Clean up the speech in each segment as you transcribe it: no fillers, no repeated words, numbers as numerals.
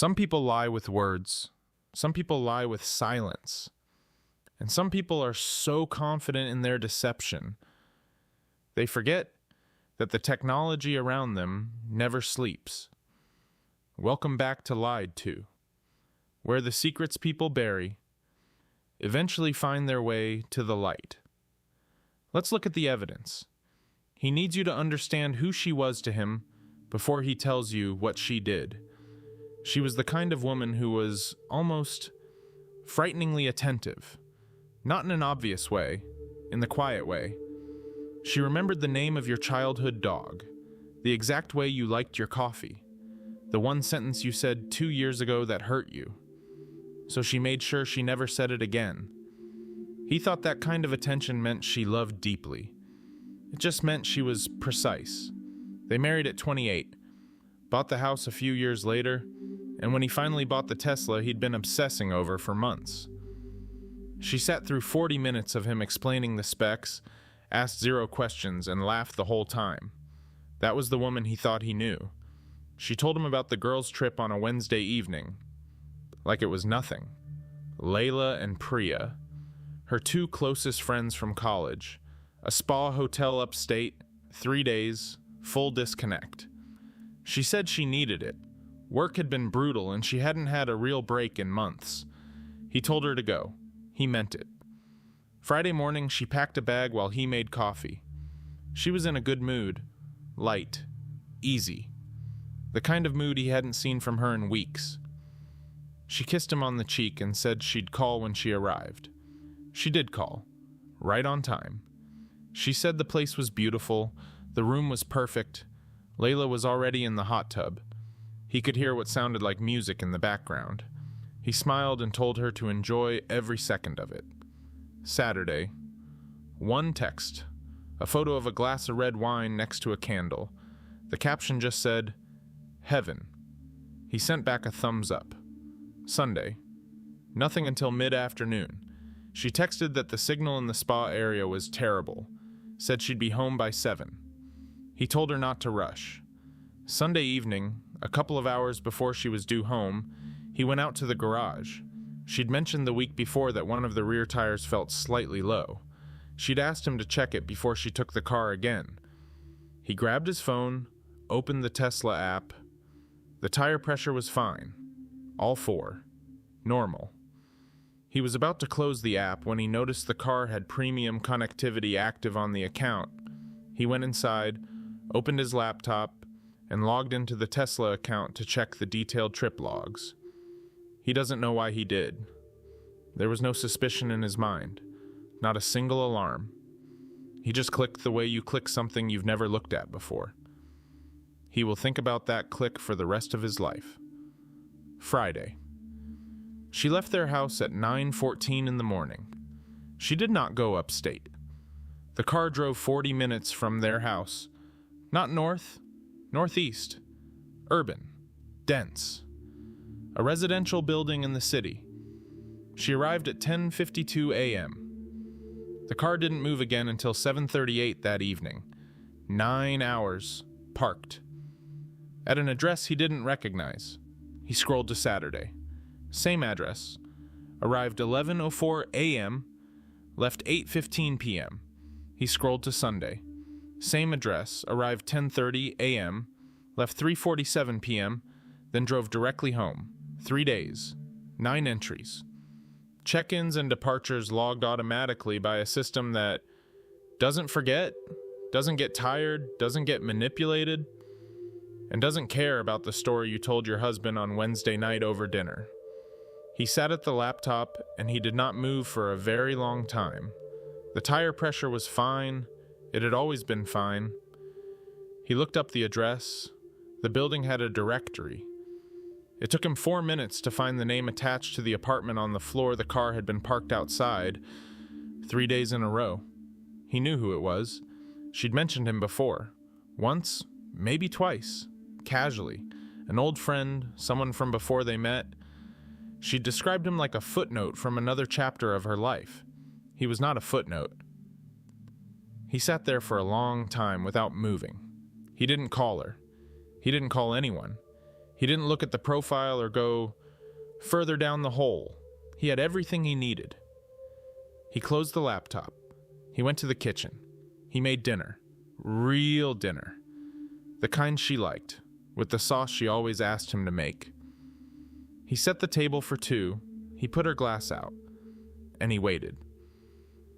Some people lie with words, some people lie with silence, and some people are so confident in their deception, they forget that the technology around them never sleeps. Welcome back to Lied To, where the secrets people bury eventually find their way to the light. Let's look at the evidence. He needs you to understand who she was to him before he tells you what she did. She was the kind of woman who was almost frighteningly attentive, not in an obvious way, in the quiet way. She remembered the name of your childhood dog, the exact way you liked your coffee, the one sentence you said 2 years ago that hurt you. So she made sure she never said it again. He thought that kind of attention meant she loved deeply. It just meant she was precise. They married at 28, bought the house a few years later, and when he finally bought the Tesla he'd been obsessing over for months. She sat through 40 minutes of him explaining the specs, asked 0 questions, and laughed the whole time. That was the woman he thought he knew. She told him about the girls' trip on a Wednesday evening, like it was nothing. Layla and Priya, her 2 closest friends from college, a spa hotel upstate, 3 days, full disconnect. She said she needed it. Work had been brutal and she hadn't had a real break in months. He told her to go. He meant it. Friday morning, she packed a bag while he made coffee. She was in a good mood. Light. Easy. The kind of mood he hadn't seen from her in weeks. She kissed him on the cheek and said she'd call when she arrived. She did call. Right on time. She said the place was beautiful, the room was perfect. Layla was already in the hot tub. He could hear what sounded like music in the background. He smiled and told her to enjoy every second of it. Saturday. 1 text. A photo of a glass of red wine next to a candle. The caption just said, "Heaven." He sent back a thumbs up. Sunday. Nothing until mid-afternoon. She texted that the signal in the spa area was terrible. Said she'd be home by 7. He told her not to rush. Sunday evening, a couple of hours before she was due home, he went out to the garage. She'd mentioned the week before that one of the rear tires felt slightly low. She'd asked him to check it before she took the car again. He grabbed his phone, opened the Tesla app. The tire pressure was fine. All 4. Normal. He was about to close the app when he noticed the car had premium connectivity active on the account. He went inside, opened his laptop, and logged into the Tesla account to check the detailed trip logs. He doesn't know why he did. There was no suspicion in his mind, not a single alarm. He just clicked the way you click something you've never looked at before. He will think about that click for the rest of his life. Friday. She left their house at 9:14 in the morning. She did not go upstate. The car drove 40 minutes from their house. Not north, northeast. Urban. Dense. A residential building in the city. She arrived at 10:52 a.m. The car didn't move again until 7:38 that evening. 9 hours, parked. At an address he didn't recognize. He scrolled to Saturday. Same address. Arrived 11:04 a.m., left 8:15 p.m. He scrolled to Sunday. Same address. Arrived 10:30 a.m., left 3:47 p.m., then drove directly home. 3 days. 9 entries. Check-ins and departures logged automatically by a system that doesn't forget, doesn't get tired, doesn't get manipulated, and doesn't care about the story you told your husband on Wednesday night over dinner. He sat at the laptop and he did not move for a very long time. The tire pressure was fine. It had always been fine. He looked up the address. The building had a directory. It took him 4 minutes to find the name attached to the apartment on the floor the car had been parked outside. 3 days in a row. He knew who it was. She'd mentioned him before. Once, maybe twice. Casually. An old friend, someone from before they met. She'd described him like a footnote from another chapter of her life. He was not a footnote. He sat there for a long time without moving. He didn't call her. He didn't call anyone. He didn't look at the profile or go further down the hole. He had everything he needed. He closed the laptop. He went to the kitchen. He made dinner. Real dinner. The kind she liked, with the sauce she always asked him to make. He set the table for two. He put her glass out. And he waited.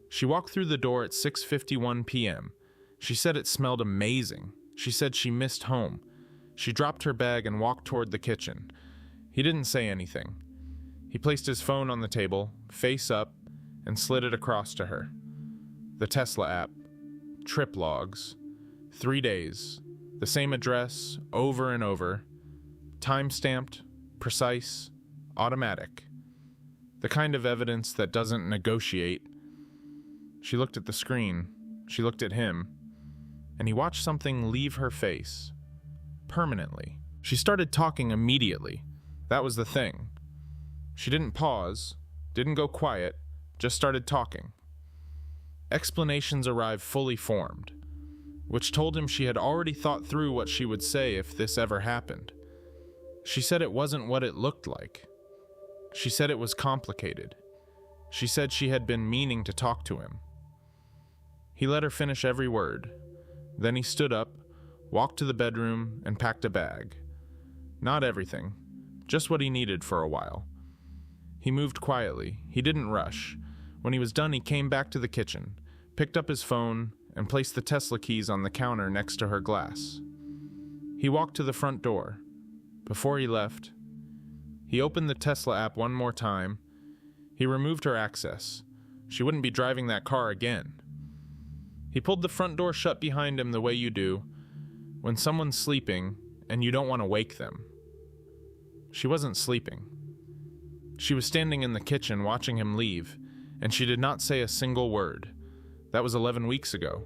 She walked through the door at 6:51 p.m. She said it smelled amazing. She said she missed home. She dropped her bag and walked toward the kitchen. He didn't say anything. He placed his phone on the table, face up, and slid it across to her. The Tesla app. Trip logs. 3 days. The same address, over and over. Time-stamped, precise, automatic. The kind of evidence that doesn't negotiate. She looked at the screen. She looked at him. And he watched something leave her face. Permanently. She started talking immediately. That was the thing. She didn't pause, didn't go quiet, just started talking. Explanations arrived fully formed, which told him she had already thought through what she would say if this ever happened. She said it wasn't what it looked like. She said it was complicated. She said she had been meaning to talk to him. He let her finish every word. Then he stood up, walked to the bedroom, and packed a bag. Not everything, just what he needed for a while. He moved quietly. He didn't rush. When he was done, he came back to the kitchen, picked up his phone, and placed the Tesla keys on the counter next to her glass. He walked to the front door. Before he left, he opened the Tesla app one more time. He removed her access. She wouldn't be driving that car again. He pulled the front door shut behind him the way you do when someone's sleeping and you don't want to wake them. She wasn't sleeping. She was standing in the kitchen watching him leave, and she did not say a single word. That was 11 weeks ago.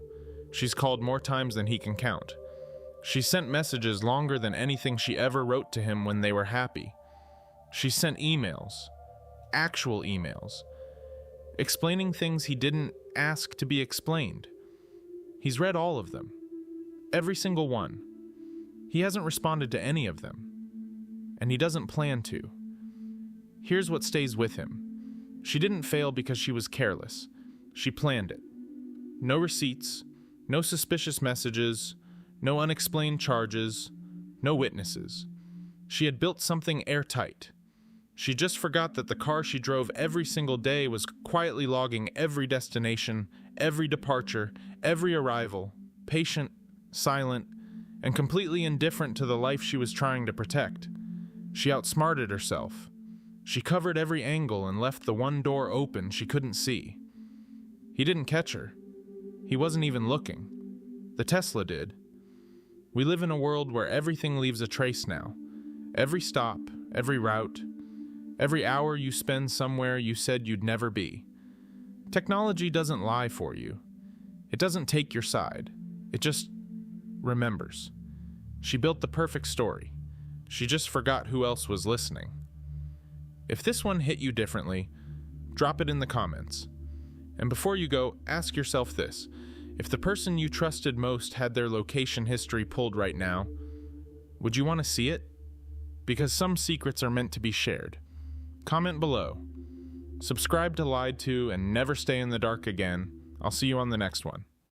She's called more times than he can count. She sent messages longer than anything she ever wrote to him when they were happy. She sent emails, actual emails, explaining things he didn't ask to be explained. He's read all of them. Every single one. He hasn't responded to any of them. And he doesn't plan to. Here's what stays with him. She didn't fail because she was careless. She planned it. No receipts, no suspicious messages, no unexplained charges, no witnesses. She had built something airtight. She just forgot that the car she drove every single day was quietly logging every destination, every departure, every arrival, patient, silent, and completely indifferent to the life she was trying to protect. She outsmarted herself. She covered every angle and left the one door open she couldn't see. He didn't catch her. He wasn't even looking. The Tesla did. We live in a world where everything leaves a trace now. Every stop, every route, every hour you spend somewhere you said you'd never be. Technology doesn't lie for you. It doesn't take your side. It just remembers. She built the perfect story. She just forgot who else was listening. If this one hit you differently, drop it in the comments. And before you go, ask yourself this. If the person you trusted most had their location history pulled right now, would you want to see it? Because some secrets are meant to be shared. Comment below. Subscribe to Lied To and never stay in the dark again. I'll see you on the next one.